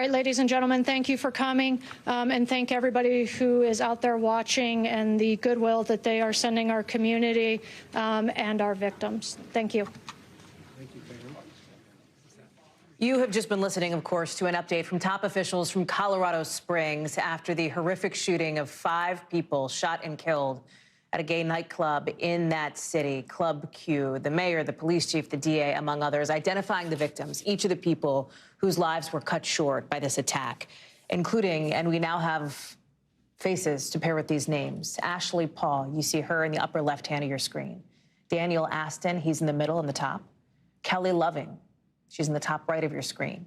right, ladies and gentlemen, thank you for coming, and thank everybody who is out there watching and the goodwill that they are sending our community and our victims. Thank you. You have just been listening, of course, to an update from top officials from Colorado Springs after the horrific shooting of 5 people shot and killed at a gay nightclub in that city, Club Q. The mayor, the police chief, the DA, among others, identifying the victims, each of the people whose lives were cut short by this attack, including, and we now have faces to pair with these names, Ashley Paul, you see her in the upper left hand of your screen. Daniel Aston, he's in the middle on the top. Kelly Loving, she's in the top right of your screen.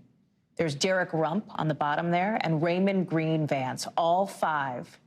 There's Derek Rump on the bottom there, and Raymond Green Vance, all 5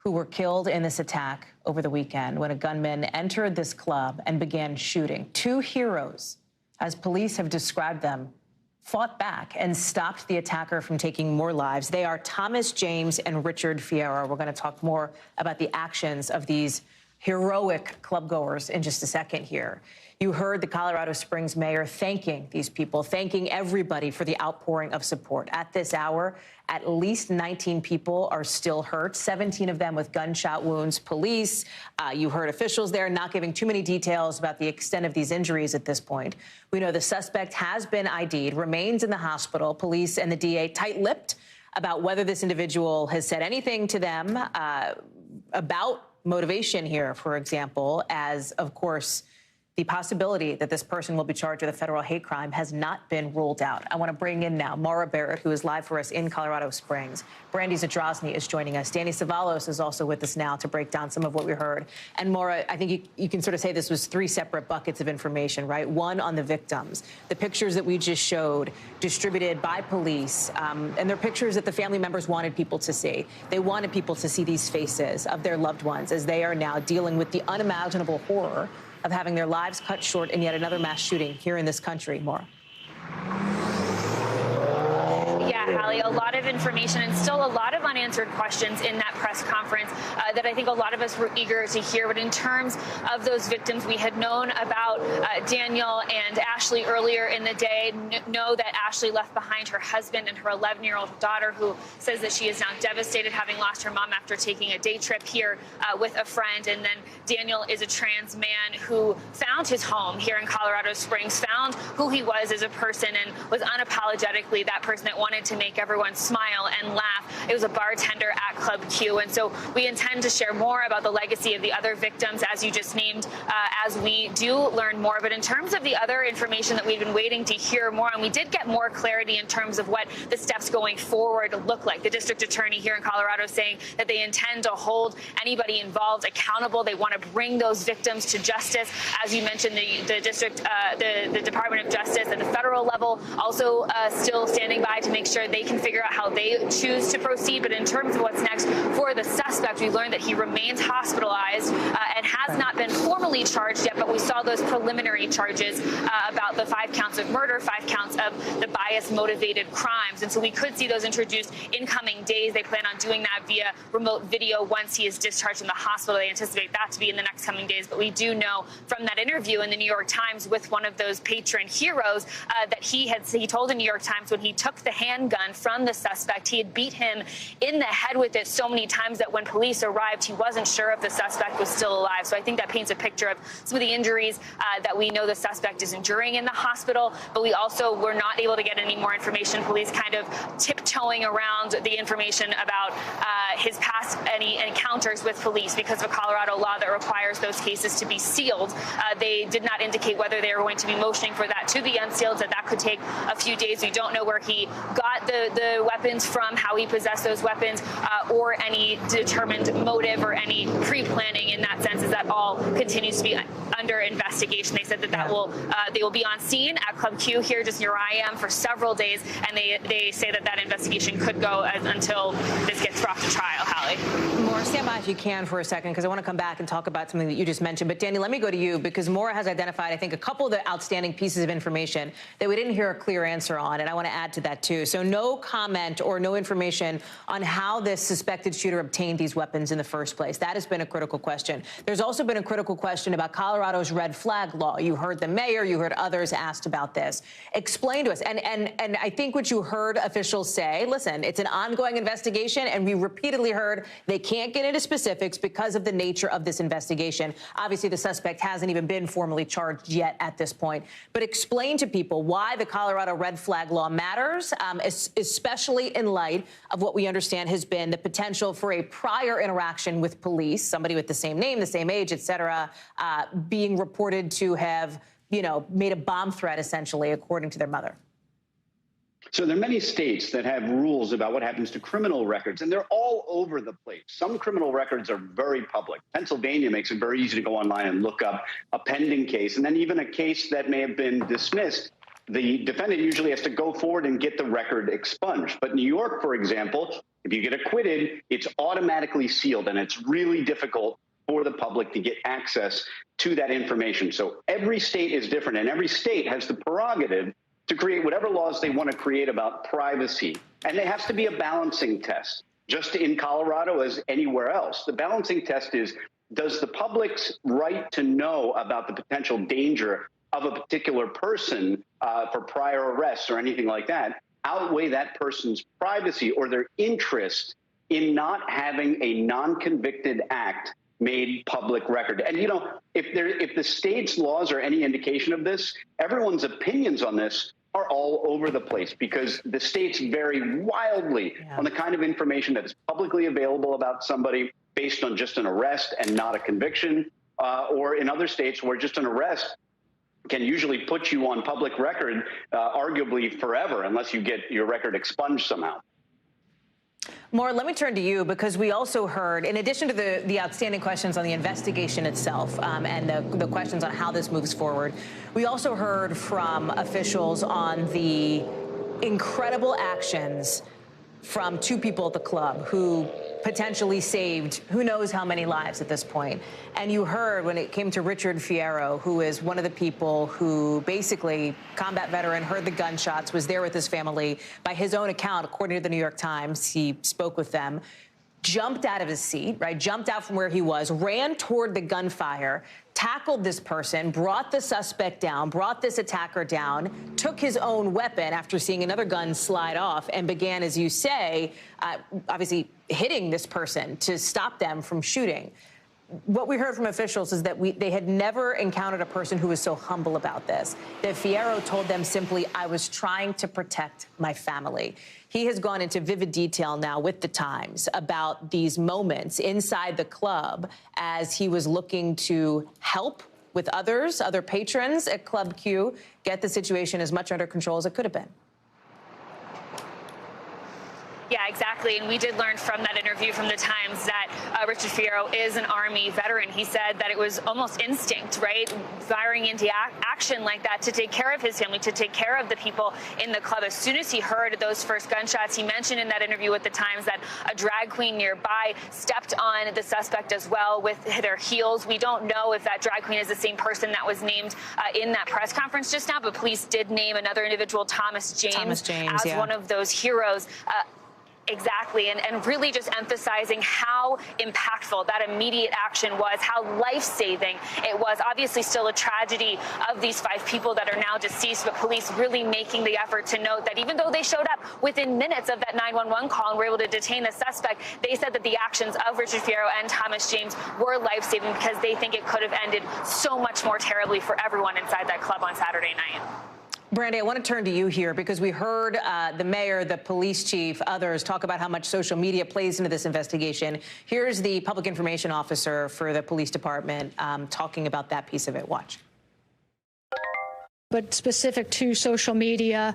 who were killed in this attack over the weekend when a gunman entered this club and began shooting. 2 heroes, as police have described them, fought back and stopped the attacker from taking more lives. They are Thomas James and Richard Fierro. We're going to talk more about the actions of these heroic clubgoers in just a second here. You heard the Colorado Springs mayor thanking these people, thanking everybody for the outpouring of support. At this hour, at least 19 people are still hurt, 17 of them with gunshot wounds. Police, you heard officials there not giving too many details about the extent of these injuries at this point. We know the suspect has been ID'd, remains in the hospital. Police and the DA tight-lipped about whether this individual has said anything to them about motivation here, for example, as, of course, the possibility that this person will be charged with a federal hate crime has not been ruled out. I want to bring in now Maura Barrett, who is live for us in Colorado Springs. Brandy Zadrozny is joining us. Danny Savalos is also with us now to break down some of what we heard. And Maura, I think you can sort of say this was 3 separate buckets of information, right? One on the victims, the pictures that we just showed, distributed by police, and they're pictures that the family members wanted people to see. They wanted people to see these faces of their loved ones as they are now dealing with the unimaginable horror of having their lives cut short in yet another mass shooting here in this country. Maura. Yeah, Hallie, a lot of information and still a lot of unanswered questions in that press conference that I think a lot of us were eager to hear. But in terms of those victims, we had known about Daniel and Ashley earlier in the day, know that Ashley left behind her husband and her 11-year-old daughter, who says that she is now devastated, having lost her mom after taking a day trip here with a friend. And then Daniel is a trans man who found his home here in Colorado Springs, found who he was as a person, and was unapologetically that person that wanted to make everyone smile and laugh. It was a bartender at Club Q. And so we intend to share more about the legacy of the other victims, as you just named, as we do learn more. But in terms of the other information that we've been waiting to hear more on, we did get more clarity in terms of what the steps going forward look like. The district attorney here in Colorado saying that they intend to hold anybody involved accountable. They want to bring those victims to justice. As you mentioned, the district, the Department of Justice at the federal level also still standing by to make sure they can figure out how they choose to proceed. But in terms of what's next for the suspect, we learned that he remains hospitalized and has not been formally charged yet, but we saw those preliminary charges about the 5 counts of murder, 5 counts of the bias-motivated crimes. And so we could see those introduced in coming days. They plan on doing that via remote video once he is discharged from the hospital. They anticipate that to be in the next coming days. But we do know from that interview in the New York Times with one of those patron heroes that he told the New York Times when he took the handgun from the suspect, he had beat him in the head with it so many times that when police arrived, he wasn't sure if the suspect was still alive. So I think that paints a picture of some of the injuries that we know the suspect is enduring in the hospital. But we also were not able to get any more information. Police kind of tiptoeing around the information about his past any encounters with police because of a Colorado law that requires those cases to be sealed. They did not indicate whether they were going to be motioning for that to be unsealed, that could take a few days. We don't know where he got the weapons from, how he possessed those weapons, or any determined motive or any pre-planning in that sense, as that all continues to be under investigation. They said that they will be on scene at Club Q here just near where I am for several days, and they say that investigation could go until this gets brought to trial. Hallie. Maura, stand by if you can for a second, because I want to come back and talk about something that you just mentioned. But Danny, let me go to you, because Maura has identified, I think, a couple of the outstanding pieces of information that we didn't hear a clear answer on, and I want to add to that too. So no comment or no information on how this suspected shooter obtained these weapons in the first place. That has been a critical question. There's also been a critical question about Colorado's red flag flag law. You heard the mayor, you heard others asked about this. Explain to us. And I think what you heard officials say, listen, it's an ongoing investigation, and we repeatedly heard they can't get into specifics because of the nature of this investigation. Obviously, the suspect hasn't even been formally charged yet at this point. But explain to people why the Colorado red flag law matters, especially in light of what we understand has been the potential for a prior interaction with police, somebody with the same name, the same age, et cetera, being reported to have, made a bomb threat, essentially, according to their mother. So there are many states that have rules about what happens to criminal records, and they're all over the place. Some criminal records are very public. Pennsylvania makes it very easy to go online and look up a pending case, and then even a case that may have been dismissed. The defendant usually has to go forward and get the record expunged. But New York, for example, if you get acquitted, it's automatically sealed, and it's really difficult for the public to get access to that information. So every state is different, and every state has the prerogative to create whatever laws they want to create about privacy. And it has to be a balancing test, just in Colorado as anywhere else. The balancing test is, does the public's right to know about the potential danger of a particular person for prior arrests or anything like that outweigh that person's privacy or their interest in not having a non-convicted act made public record? And, if the state's laws are any indication of this, everyone's opinions on this are all over the place because the states vary wildly on the kind of information that is publicly available about somebody based on just an arrest and not a conviction, or in other states where just an arrest can usually put you on public record, arguably forever, unless you get your record expunged somehow. Maura, let me turn to you, because we also heard, in addition to the outstanding questions on the investigation itself and the questions on how this moves forward, we also heard from officials on the incredible actions from two people at the club who potentially saved who knows how many lives at this point. And you heard when it came to Richard Fierro, who is one of the people who basically, combat veteran, heard the gunshots, was there with his family. By his own account, according to the New York Times, he spoke with them, jumped out of his seat, right? Jumped out from where he was, ran toward the gunfire, tackled this person, brought the suspect down, brought this attacker down, took his own weapon after seeing another gun slide off, and began, as you say, obviously hitting this person to stop them from shooting. What we heard from officials is that they had never encountered a person who was so humble about this. That Fierro told them simply, I was trying to protect my family. He has gone into vivid detail now with the Times about these moments inside the club as he was looking to help with others, other patrons at Club Q, get the situation as much under control as it could have been. Yeah, exactly. And we did learn from that interview from the Times that Richard Fierro is an Army veteran. He said that it was almost instinct, right? Firing into action like that to take care of his family, to take care of the people in the club. As soon as he heard those first gunshots, he mentioned in that interview with the Times that a drag queen nearby stepped on the suspect as well with their heels. We don't know if that drag queen is the same person that was named in that press conference just now, but police did name another individual, Thomas James as one of those heroes. Exactly, and really just emphasizing how impactful that immediate action was, how life-saving it was. Obviously still a tragedy of these 5 people that are now deceased, but police really making the effort to note that even though they showed up within minutes of that 911 call and were able to detain the suspect, they said that the actions of Richard Fierro and Thomas James were life-saving because they think it could have ended so much more terribly for everyone inside that club on Saturday night. Brandy, I want to turn to you here because we heard the mayor, the police chief, others talk about how much social media plays into this investigation. Here's the public information officer for the police department talking about that piece of it. Watch. But specific to social media,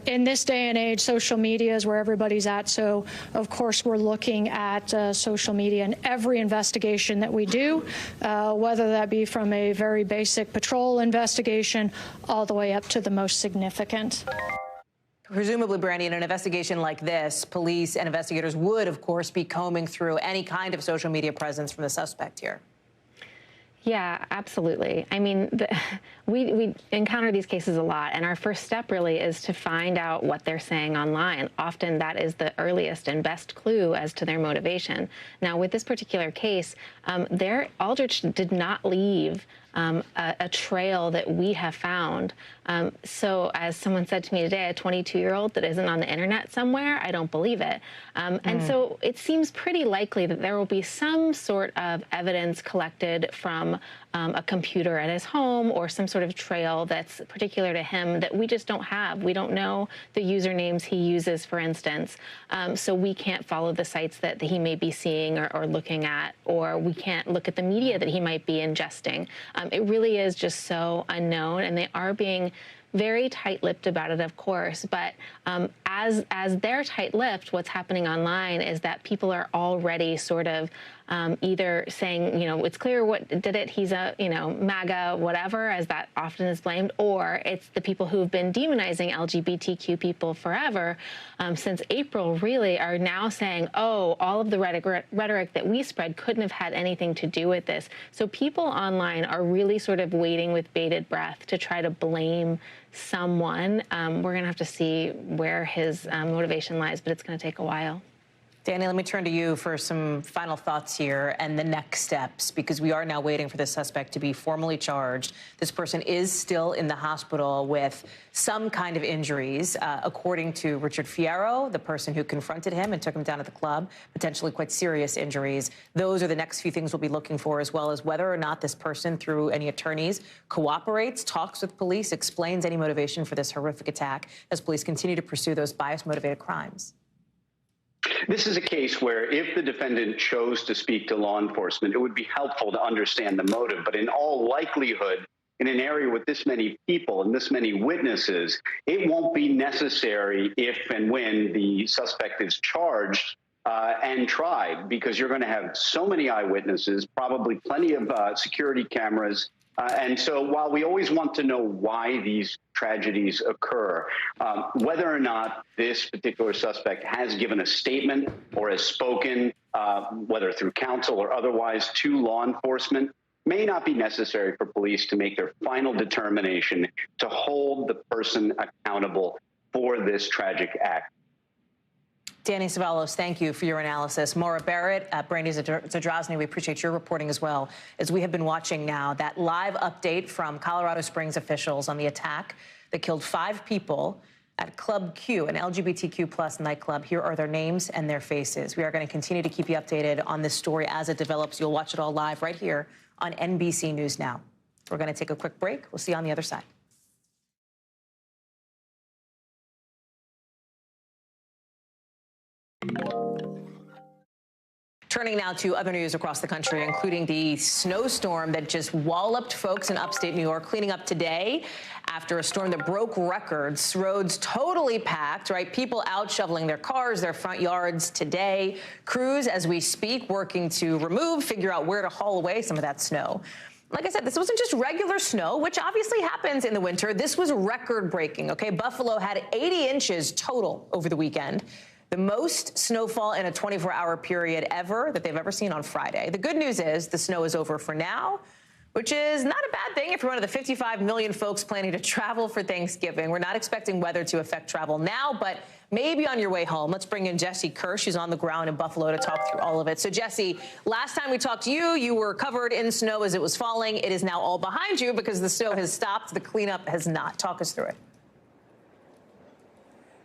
in this day and age, social media is where everybody's at. So, of course, we're looking at social media in every investigation that we do, whether that be from a very basic patrol investigation all the way up to the most significant. Presumably, Brandy, in an investigation like this, police and investigators would, of course, be combing through any kind of social media presence from the suspect here. Yeah, absolutely. I mean, we encounter these cases a lot, and our first step really is to find out what they're saying online. Often that is the earliest and best clue as to their motivation. Now, with this particular case, Aldrich did not leave a trail that we have found. So as someone said to me today, a 22-year-old that isn't on the internet somewhere, I don't believe it. And so it seems pretty likely that there will be some sort of evidence collected from a computer at his home or some sort of trail that's particular to him that we just don't have. We don't know the usernames he uses, for instance, so we can't follow the sites that he may be seeing or looking at, or we can't look at the media that he might be ingesting. It really is just so unknown, and they are being very tight-lipped about it, of course, but as they're tight-lipped, what's happening online is that people are already sort of either saying, it's clear what did it, he's a, MAGA, whatever, as that often is blamed, or it's the people who've been demonizing LGBTQ people forever since April, really, are now saying, oh, all of the rhetoric that we spread couldn't have had anything to do with this. So people online are really sort of waiting with bated breath to try to blame someone. We're going to have to see where his motivation lies, but it's going to take a while. Danny, let me turn to you for some final thoughts here and the next steps, because we are now waiting for the suspect to be formally charged. This person is still in the hospital with some kind of injuries, according to Richard Fierro, the person who confronted him and took him down at the club, potentially quite serious injuries. Those are the next few things we'll be looking for, as well as whether or not this person, through any attorneys, cooperates, talks with police, explains any motivation for this horrific attack as police continue to pursue those bias-motivated crimes. This is a case where if the defendant chose to speak to law enforcement, it would be helpful to understand the motive. But in all likelihood, in an area with this many people and this many witnesses, it won't be necessary if and when the suspect is charged and tried, because you're going to have so many eyewitnesses, probably plenty of security cameras. And so while we always want to know why these tragedies occur, whether or not this particular suspect has given a statement or has spoken, whether through counsel or otherwise, to law enforcement, may not be necessary for police to make their final determination to hold the person accountable for this tragic act. Danny Ceballos, thank you for your analysis. Maura Barrett, Brandy Zadrozny, we appreciate your reporting as well, as we have been watching now that live update from Colorado Springs officials on the attack that killed 5 people at Club Q, an LGBTQ plus nightclub. Here are their names and their faces. We are going to continue to keep you updated on this story as it develops. You'll watch it all live right here on NBC News Now. We're going to take a quick break. We'll see you on the other side. Turning now to other news across the country, including the snowstorm that just walloped folks in upstate New York, cleaning up today after a storm that broke records. Roads totally packed, right? People out shoveling their cars, their front yards today. Crews, as we speak, working to figure out where to haul away some of that snow. Like I said, this wasn't just regular snow, which obviously happens in the winter. This was record-breaking, okay? Buffalo had 80 inches total over the weekend. The most snowfall in a 24-hour period ever that they've ever seen on Friday. The good news is the snow is over for now, which is not a bad thing if you're one of the 55 million folks planning to travel for Thanksgiving. We're not expecting weather to affect travel now, but maybe on your way home. Let's bring in Jesse Kirsch, who's on the ground in Buffalo, to talk through all of it. So, Jesse, last time we talked to you, you were covered in snow as it was falling. It is now all behind you because the snow has stopped. The cleanup has not. Talk us through it.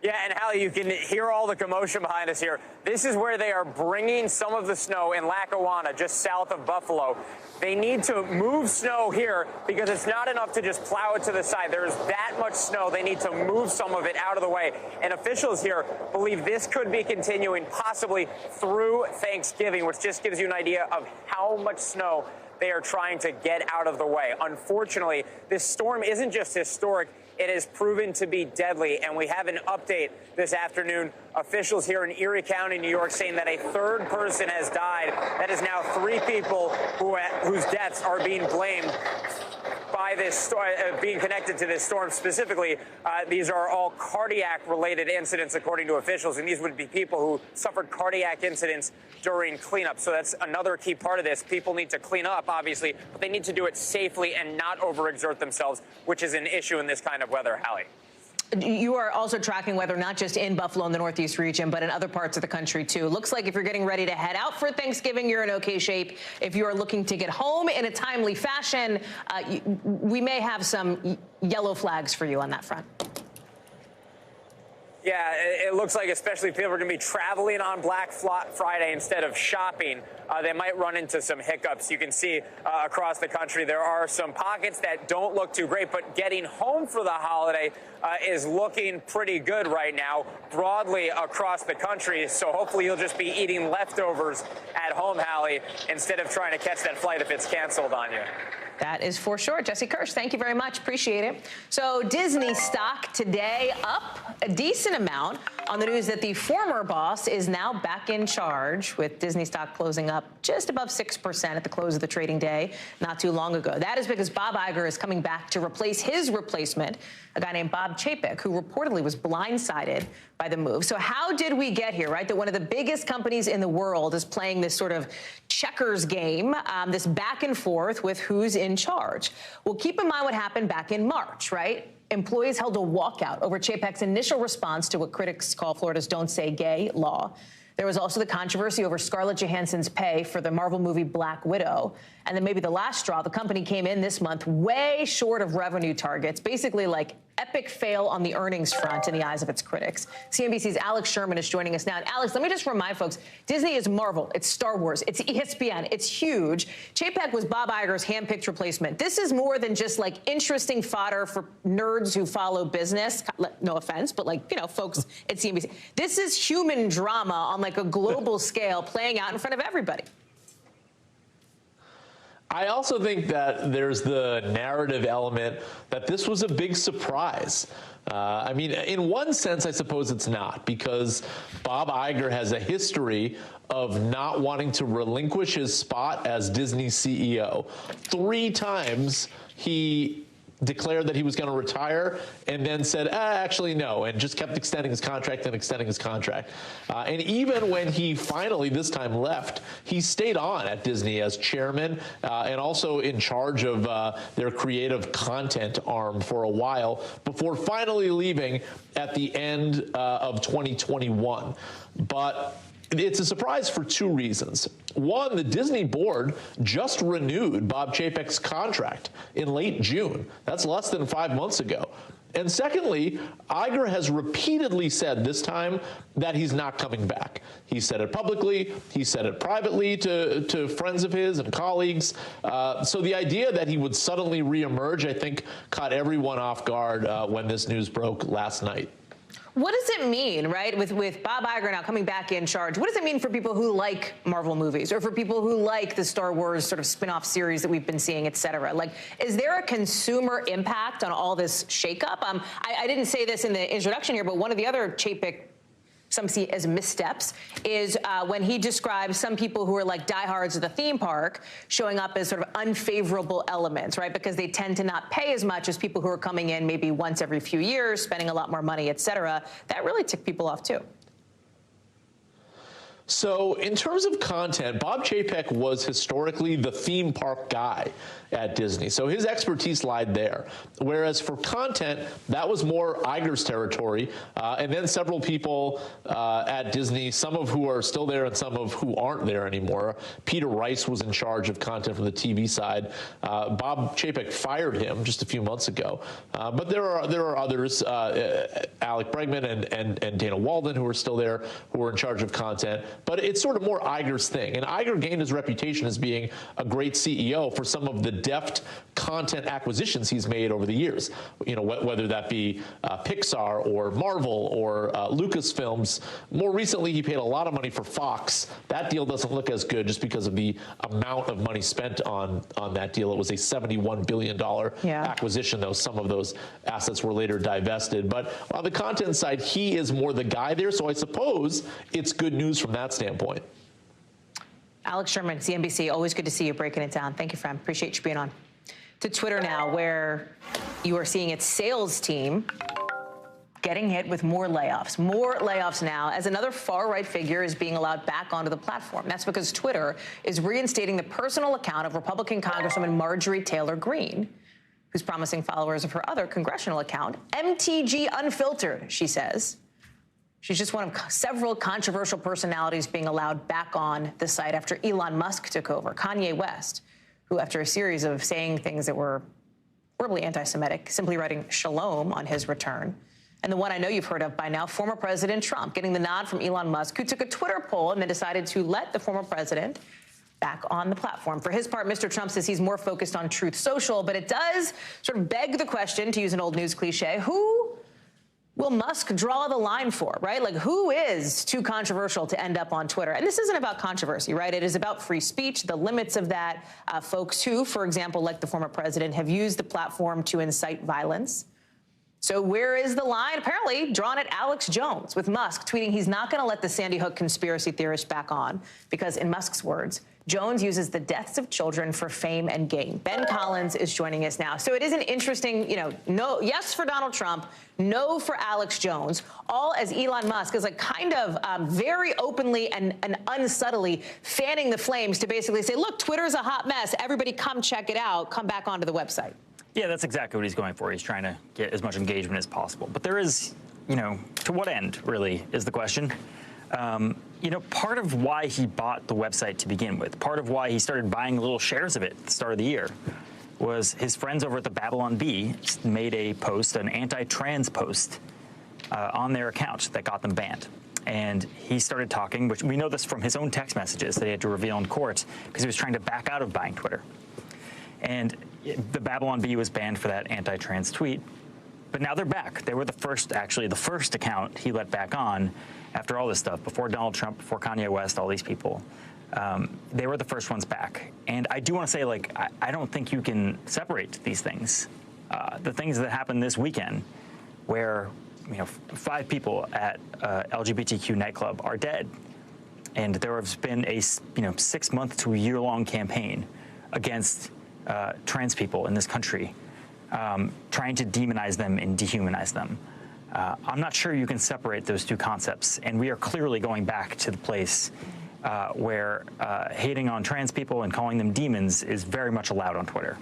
Yeah, and Hallie, you can hear all the commotion behind us here. This is where they are bringing some of the snow in Lackawanna, just south of Buffalo. They need to move snow here because it's not enough to just plow it to the side. There's that much snow. They need to move some of it out of the way. And officials here believe this could be continuing possibly through Thanksgiving, which just gives you an idea of how much snow they are trying to get out of the way. Unfortunately, this storm isn't just historic. It has proven to be deadly, and we have an update this afternoon. Officials here in Erie County, New York, saying that a 3rd person has died. That is now 3 people whose deaths are being blamed by this being connected to this storm. Specifically, these are all cardiac-related incidents, according to officials, and these would be people who suffered cardiac incidents during cleanup. So that's another key part of this. People need to clean up, obviously, but they need to do it safely and not overexert themselves, which is an issue in this kind of weather, Hallie. you are also tracking weather not just in Buffalo and the Northeast region, but in other parts of the country, too. Looks like if you're getting ready to head out for Thanksgiving, you're in okay shape. If you are looking to get home in a timely fashion, we may have some yellow flags for you on that front. Yeah, it looks like especially if people are going to be traveling on Black Friday instead of shopping, they might run into some hiccups. You can see across the country there are some pockets that don't look too great, but getting home for the holiday is looking pretty good right now broadly across the country. So hopefully you'll just be eating leftovers at home, Hallie, instead of trying to catch that flight if it's canceled on you. That is for sure. Jesse Kirsch, thank you very much. Appreciate it. So Disney stock today up a decent amount on the news that the former boss is now back in charge, with Disney stock closing up just above 6% at the close of the trading day not too long ago. That is because Bob Iger is coming back to replace his replacement, a guy named Bob Chapek, who reportedly was blindsided by the move. So how did we get here, right? That one of the biggest companies in the world is playing this sort of checkers game, this back and forth with who's in charge. Well, keep in mind what happened back in March, right? Employees held a walkout over Chapek's initial response to what critics call Florida's Don't Say Gay law. There was also the controversy over Scarlett Johansson's pay for the Marvel movie Black Widow. And then maybe the last straw, the company came in this month way short of revenue targets, basically like epic fail on the earnings front in the eyes of its critics. CNBC's Alex Sherman is joining us now. And Alex, let me just remind folks, Disney is Marvel, it's Star Wars, it's ESPN, it's huge. Chapek was Bob Iger's handpicked replacement. This is more than just like interesting fodder for nerds who follow business. No offense, but like, you know, folks at CNBC. This is human drama on like a global scale playing out in front of everybody. I also think that there's the narrative element that this was a big surprise. I mean, in one sense, I suppose it's not, because Bob Iger has a history of not wanting to relinquish his spot as Disney's CEO. 3 times he declared that he was going to retire and then said, actually, no, and just kept extending his contract and extending his contract. And even when he finally this time left, he stayed on at Disney as chairman and also in charge of their creative content arm for a while before finally leaving at the end of 2021. But it's a surprise for 2 reasons. One, the Disney board just renewed Bob Chapek's contract in late June. That's less than 5 months ago. And secondly, Iger has repeatedly said this time that he's not coming back. He said it publicly. He said it privately to friends of his and colleagues. So the idea that he would suddenly reemerge, I think, caught everyone off guard when this news broke last night. What does it mean, right, with Bob Iger now coming back in charge? What does it mean for people who like Marvel movies, or for people who like the Star Wars sort of spin-off series that we've been seeing, et cetera? Like, is there a consumer impact on all this shakeup? I didn't say this in the introduction here, but one of the other Chapek, some see as missteps, is when he describes some people who are like diehards of the theme park showing up as sort of unfavorable elements, right? Because they tend to not pay as much as people who are coming in maybe once every few years, spending a lot more money, et cetera. That really ticked people off, too. So in terms of content, Bob Chapek was historically the theme park guy at Disney. So his expertise lied there. Whereas for content, that was more Iger's territory. And then several people at Disney, some of who are still there and some of who aren't there anymore. Peter Rice was in charge of content from the TV side. Bob Chapek fired him just a few months ago. But there are others, Alec Bregman and Dana Walden, who are still there, who are in charge of content. But it's sort of more Iger's thing. And Iger gained his reputation as being a great CEO for some of the deft content acquisitions he's made over the years. You know, whether that be Pixar or Marvel or Lucasfilms. More recently, he paid a lot of money for Fox. That deal doesn't look as good just because of the amount of money spent on that deal. It was a $71 billion acquisition, though some of those assets were later divested. But on the content side, he is more the guy there. So I suppose it's good news from that standpoint. Alex Sherman, CNBC, always good to see you breaking it down. Thank you, friend. Appreciate you being on. To Twitter now, where you are seeing its sales team getting hit with more layoffs. More layoffs now as another far-right figure is being allowed back onto the platform. That's because Twitter is reinstating the personal account of Republican Congresswoman Marjorie Taylor Greene, who's promising followers of her other congressional account, MTG Unfiltered, she says. She's just one of several controversial personalities being allowed back on the site after Elon Musk took over. Kanye West, who after a series of saying things that were horribly anti-Semitic, simply writing shalom on his return. And the one I know you've heard of by now, former President Trump, getting the nod from Elon Musk, who took a Twitter poll and then decided to let the former president back on the platform. For his part, Mr. Trump says he's more focused on Truth Social, but it does sort of beg the question, to use an old news cliche, who will Musk draw the line for, right? Like, who is too controversial to end up on Twitter? And this isn't about controversy, right? It is about free speech, the limits of that. Folks who, for example, like the former president, have used the platform to incite violence. So where is the line? Apparently drawn at Alex Jones, with Musk tweeting he's not going to let the Sandy Hook conspiracy theorist back on because, in Musk's words, Jones uses the deaths of children for fame and gain. Ben Collins is joining us now. So it is an interesting, no, yes for Donald Trump, no for Alex Jones, all as Elon Musk is like kind of very openly and unsubtly fanning the flames to basically say, look, Twitter's a hot mess. Everybody come check it out. Come back onto the website. Yeah, that's exactly what he's going for. He's trying to get as much engagement as possible. But there is, to what end, really, is the question. Part of why he bought the website to begin with, part of why he started buying little shares of it at the start of the year, was his friends over at the Babylon Bee made a post, an anti-trans post, on their account that got them banned. And he started talking, which we know this from his own text messages that he had to reveal in court because he was trying to back out of buying Twitter. And the Babylon Bee was banned for that anti-trans tweet. But now they're back. They were the first account he let back on after all this stuff, before Donald Trump, before Kanye West, all these people. They were the first ones back. And I do want to say, I don't think you can separate these things. The things that happened this weekend where, 5 people at LGBTQ nightclub are dead. And there has been a, 6-month to a year-long campaign against trans people in this country, trying to demonize them and dehumanize them. I'm not sure you can separate those two concepts, and we are clearly going back to the place where hating on trans people and calling them demons is very much allowed on Twitter.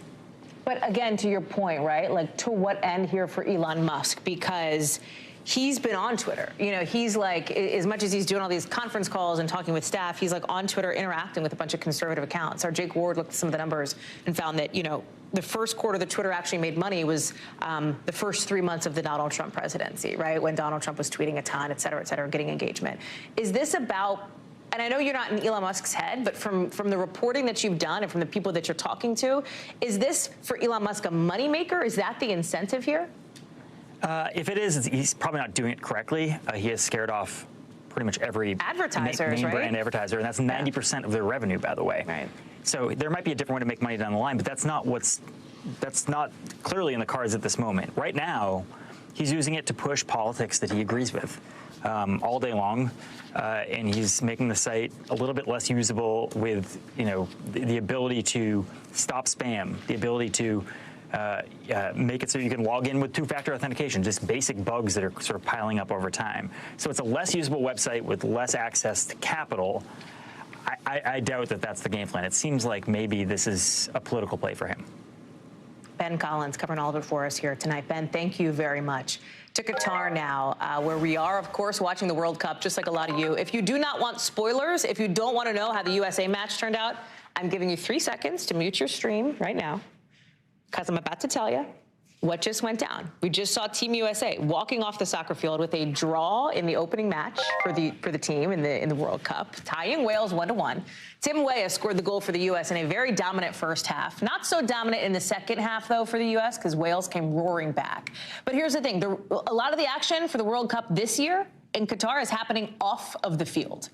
But again, to your point, right, like, to what end here for Elon Musk? Because he's been on Twitter. He's like, as much as he's doing all these conference calls and talking with staff, he's like on Twitter interacting with a bunch of conservative accounts. Our Jake Ward looked at some of the numbers and found that, the first quarter that Twitter actually made money was the first 3 months of the Donald Trump presidency, right? When Donald Trump was tweeting a ton, et cetera, getting engagement. Is this about, and I know you're not in Elon Musk's head, but from the reporting that you've done and from the people that you're talking to, is this for Elon Musk a moneymaker? Is that the incentive here? If it is, he's probably not doing it correctly. He has scared off pretty much every name brand advertiser, and that's 90% of their revenue, by the way. Right. So there might be a different way to make money down the line, but that's not clearly in the cards at this moment. Right now, he's using it to push politics that he agrees with all day long, and he's making the site a little bit less usable with, the ability to stop spam, the ability to make it so you can log in with 2-factor authentication, just basic bugs that are sort of piling up over time. So it's a less usable website with less access to capital. I doubt that that's the game plan. It seems like maybe this is a political play for him. Ben Collins covering all of it for us here tonight. Ben, thank you very much. To Qatar now, where we are, of course, watching the World Cup, just like a lot of you. If you do not want spoilers, if you don't want to know how the USA match turned out, I'm giving you 3 seconds to mute your stream right now, because I'm about to tell you what just went down. We just saw Team USA walking off the soccer field with a draw in the opening match for the team in the World Cup, tying Wales 1-1. Tim Weah scored the goal for the U.S. in a very dominant first half. Not so dominant in the second half, though, for the U.S., because Wales came roaring back. But here's the thing. A lot of the action for the World Cup this year in Qatar is happening off of the field.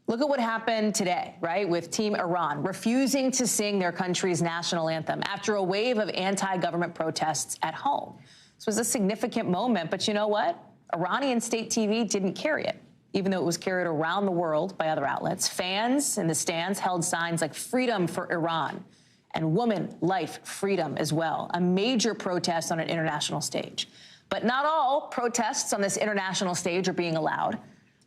Look at what happened today, right, with Team Iran refusing to sing their country's national anthem after a wave of anti-government protests at home. This was a significant moment, but you know what? Iranian state TV didn't carry it, even though it was carried around the world by other outlets. Fans in the stands held signs like "Freedom for Iran" and "Woman, Life, Freedom" as well, a major protest on an international stage. But not all protests on this international stage are being allowed.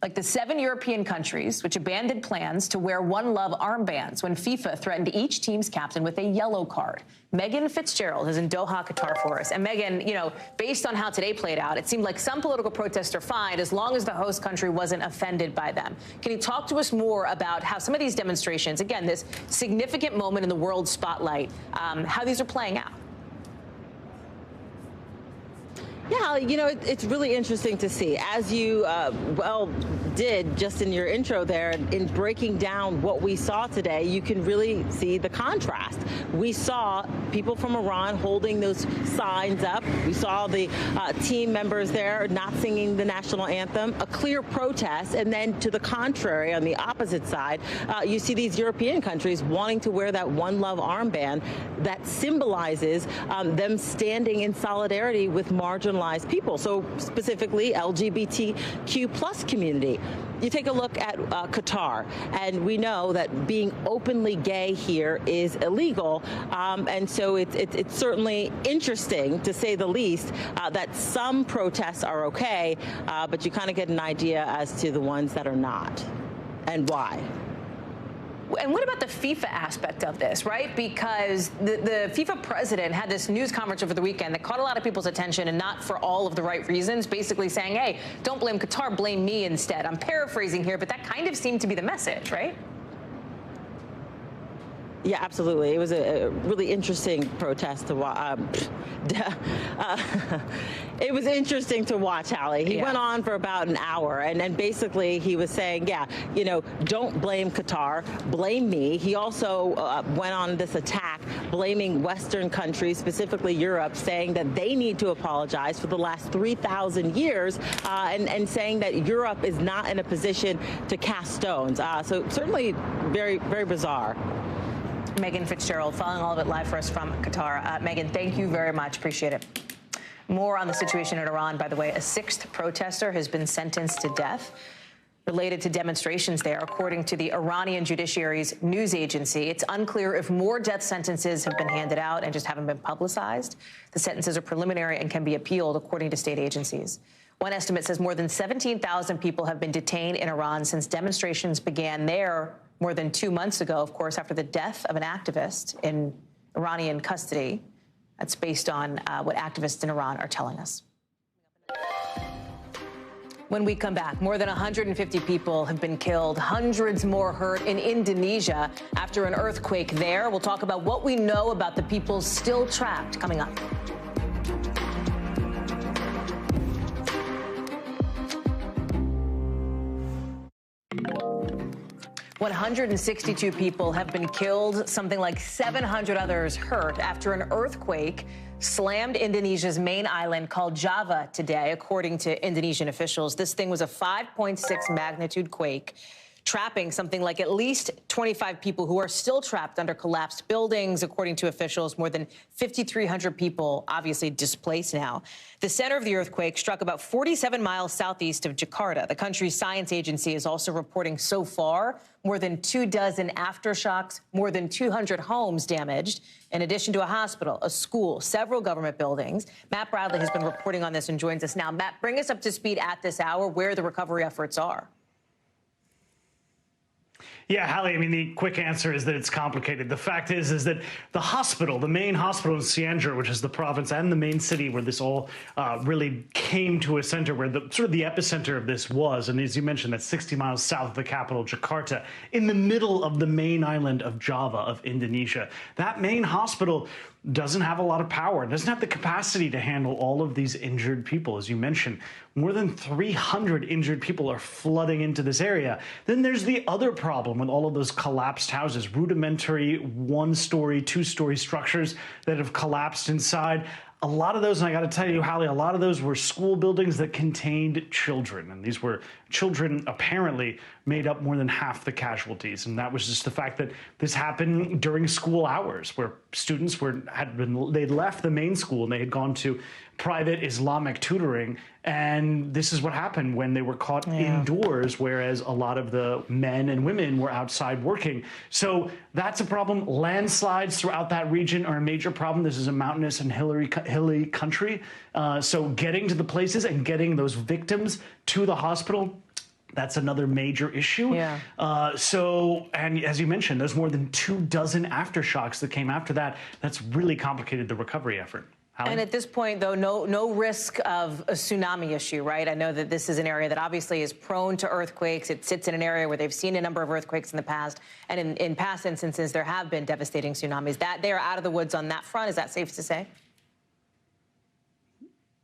like the 7 European countries which abandoned plans to wear One Love armbands when FIFA threatened each team's captain with a yellow card. Megan Fitzgerald is in Doha, Qatar for us. And Megan, you know, based on how today played out, it seemed like some political protests are fine as long as the host country wasn't offended by them. Can you talk to us more about how some of these demonstrations, again, this significant moment in the world spotlight, how these are playing out? Yeah, Hallie, you know, it's really interesting to see, as you did just in your intro there, in breaking down what we saw today, you can really see the contrast. We saw people from Iran holding those signs up. We saw the team members there not singing the national anthem, a clear protest. And then to the contrary, on the opposite side, you see these European countries wanting to wear that One Love armband that symbolizes them standing in solidarity with marginalized people, so specifically LGBTQ plus community. You take a look at Qatar, and we know that being openly gay here is illegal, and so it's certainly interesting, to say the least, that some protests are okay, but you kind of get an idea as to the ones that are not, and why. And what about the FIFA aspect of this, right? Because the FIFA president had this news conference over the weekend that caught a lot of people's attention, and not for all of the right reasons, basically saying, hey, don't blame Qatar, blame me instead. I'm paraphrasing here, but that kind of seemed to be the message, right? Yeah, absolutely. It was a really interesting protest to watch. It was interesting to watch, Hallie. He went on for about an hour, and basically he was saying, yeah, you know, don't blame Qatar, blame me. He also went on this attack blaming Western countries, specifically Europe, saying that they need to apologize for the last 3,000 years, and saying that Europe is not in a position to cast stones. So certainly very, very bizarre. Megan Fitzgerald following all of it live for us from Qatar. Megan, thank you very much. Appreciate it. More on the situation in Iran, by the way. A 6th protester has been sentenced to death related to demonstrations there, according to the Iranian judiciary's news agency. It's unclear if more death sentences have been handed out and just haven't been publicized. The sentences are preliminary and can be appealed, according to state agencies. One estimate says more than 17,000 people have been detained in Iran since demonstrations began there more than 2 months ago, of course, after the death of an activist in Iranian custody. That's based on what activists in Iran are telling us. When we come back, more than 150 people have been killed, hundreds more hurt in Indonesia after an earthquake there. We'll talk about what we know about the people still trapped coming up. 162 people have been killed, something like 700 others hurt after an earthquake slammed Indonesia's main island called Java today, according to Indonesian officials. This thing was a 5.6 magnitude quake, trapping something like at least 25 people who are still trapped under collapsed buildings. According to officials, more than 5,300 people obviously displaced now. The center of the earthquake struck about 47 miles southeast of Jakarta. The country's science agency is also reporting so far more than 24 aftershocks, more than 200 homes damaged, in addition to a hospital, a school, several government buildings. Matt Bradley has been reporting on this and joins us now. Matt, bring us up to speed at this hour where the recovery efforts are. Yeah, Hallie, I mean, the quick answer is that it's complicated. The fact is that the hospital, the main hospital in Cianjur, which is the province and the main city where this all really came to a center, where the sort of the epicenter of this was, and as you mentioned, that's 60 miles south of the capital, Jakarta, in the middle of the main island of Java of Indonesia. That main hospital doesn't have a lot of power, doesn't have the capacity to handle all of these injured people. As you mentioned, more than 300 injured people are flooding into this area. Then there's the other problem with all of those collapsed houses, rudimentary 1-story, 2-story structures that have collapsed inside. A lot of those, and I got to tell you, Hallie, a lot of those were school buildings that contained children. And these were children apparently made up more than half the casualties. And that was just the fact that this happened during school hours, where students they'd left the main school and they had gone to private Islamic tutoring. And this is what happened when they were caught indoors, whereas a lot of the men and women were outside working. So that's a problem. Landslides throughout that region are a major problem. This is a mountainous and hilly country. So getting to the places and getting those victims to the hospital, That's another major issue. Yeah. And as you mentioned, there's more than 24 aftershocks that came after that. That's really complicated the recovery effort. Hallie? And at this point, though, no risk of a tsunami issue, right? I know that this is an area that obviously is prone to earthquakes. It sits in an area where they've seen a number of earthquakes in the past. And in past instances, there have been devastating tsunamis. That they are out of the woods on that front. Is that safe to say?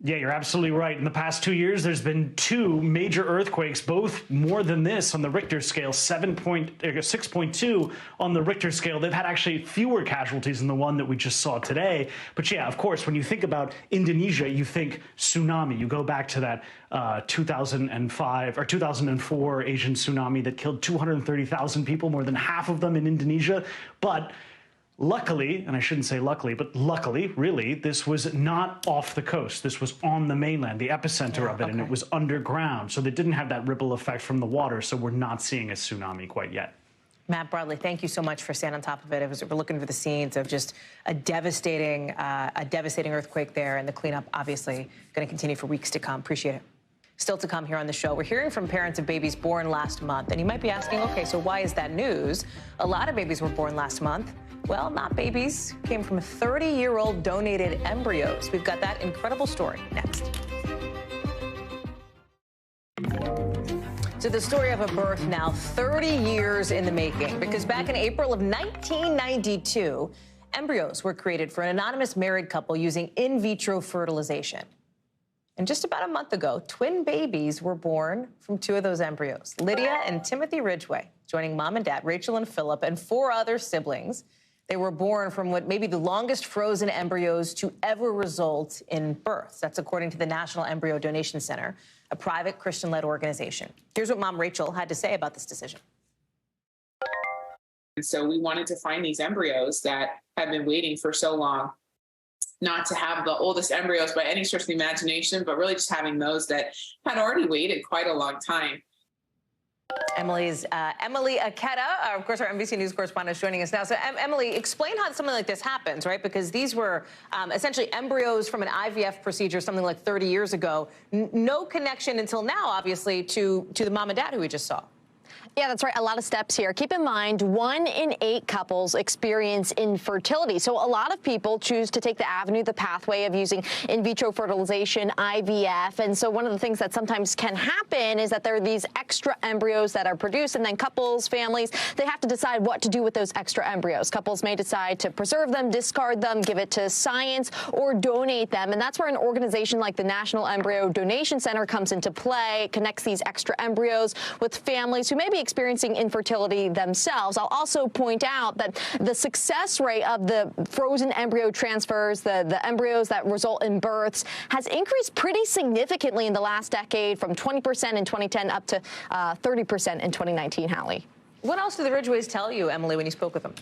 Yeah, you're absolutely right. In the past 2 years, there's been 2 major earthquakes, both more than this on the Richter scale, 6.2 on the Richter scale. They've had actually fewer casualties than the one that we just saw today. But yeah, of course, when you think about Indonesia, you think tsunami. You go back to that 2005 or 2004 Asian tsunami that killed 230,000 people, more than half of them in Indonesia. But luckily, and I shouldn't say luckily, but luckily, really, this was not off the coast. This was on the mainland, the epicenter of it, and it was underground. So they didn't have that ripple effect from the water, so we're not seeing a tsunami quite yet. Matt Broadley, thank you so much for staying on top of it. We're looking for the scenes of just a devastating earthquake there, and the cleanup, obviously, going to continue for weeks to come. Appreciate it. Still to come here on the show, we're hearing from parents of babies born last month. And you might be asking, okay, so why is that news? A lot of babies were born last month. Well, not babies. Came from 30-year-old donated embryos. We've got that incredible story next. So the story of a birth now 30 years in the making, because back in April of 1992, embryos were created for an anonymous married couple using in vitro fertilization. And just about a month ago, twin babies were born from 2 of those embryos, Lydia and Timothy Ridgway, joining mom and dad, Rachel and Philip, and 4 other siblings. They were born from what may be the longest frozen embryos to ever result in births. That's according to the National Embryo Donation Center, a private Christian-led organization. Here's what mom Rachel had to say about this decision. And so we wanted to find these embryos that have been waiting for so long, not to have the oldest embryos by any stretch of the imagination, but really just having those that had already waited quite a long time. Emily Aketa, of course, our NBC News correspondent, is joining us now. So, Emily, explain how something like this happens, right? Because these were essentially embryos from an IVF procedure something like 30 years ago. No connection until now, obviously, to the mom and dad who we just saw. Yeah, that's right. A lot of steps here. Keep in mind, 1 in 8 couples experience infertility. So a lot of people choose to take the avenue, the pathway of using in vitro fertilization, IVF. And so one of the things that sometimes can happen is that there are these extra embryos that are produced, and then couples, families, they have to decide what to do with those extra embryos. Couples may decide to preserve them, discard them, give it to science, or donate them. And that's where an organization like the National Embryo Donation Center comes into play. It connects these extra embryos with families who may be experiencing infertility themselves. I'll also point out that the success rate of the frozen embryo transfers, the embryos that result in births, has increased pretty significantly in the last decade, from 20% in 2010 up to 30% in 2019, Hallie. What else do the Ridgways tell you, Emily, when you spoke with them?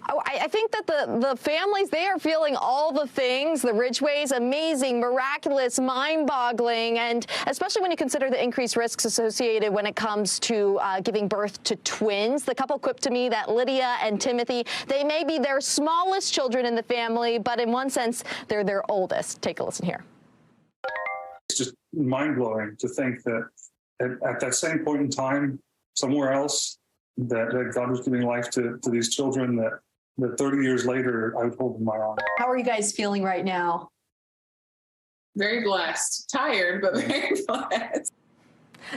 Oh, I think that the families, they are feeling all the things. The Ridgways, amazing, miraculous, mind-boggling, and especially when you consider the increased risks associated when it comes to giving birth to twins. The couple quipped to me that Lydia and Timothy, they may be their smallest children in the family, but in one sense, they're their oldest. Take a listen here. It's just mind-blowing to think that at that same point in time, somewhere else, that God was giving life to these children that 30 years later, I would hold in my arms. How are you guys feeling right now? Very blessed. Tired, but very blessed.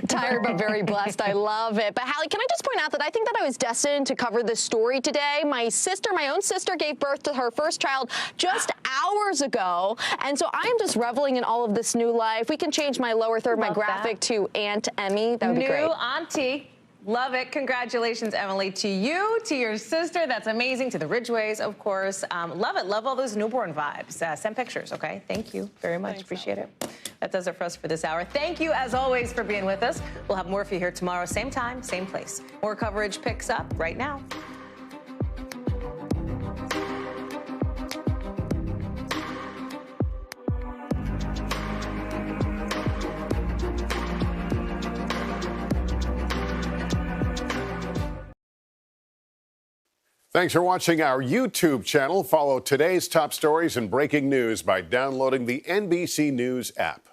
Tired but very blessed. I love it. But Hallie, can I just point out that I think that I was destined to cover this story today. My own sister, gave birth to her first child just hours ago. And so I am just reveling in all of this new life. We can change my lower third, my graphic to Aunt Emmy. That would be great. New auntie. Love it. Congratulations, Emily, to you, to your sister. That's amazing. To the Ridgways, of course. Love it. Love all those newborn vibes. Send pictures, okay? Thank you very much. Appreciate it. That does it for us for this hour. Thank you, as always, for being with us. We'll have more for you here tomorrow, same time, same place. More coverage picks up right now. Thanks for watching our YouTube channel. Follow today's top stories and breaking news by downloading the NBC News app.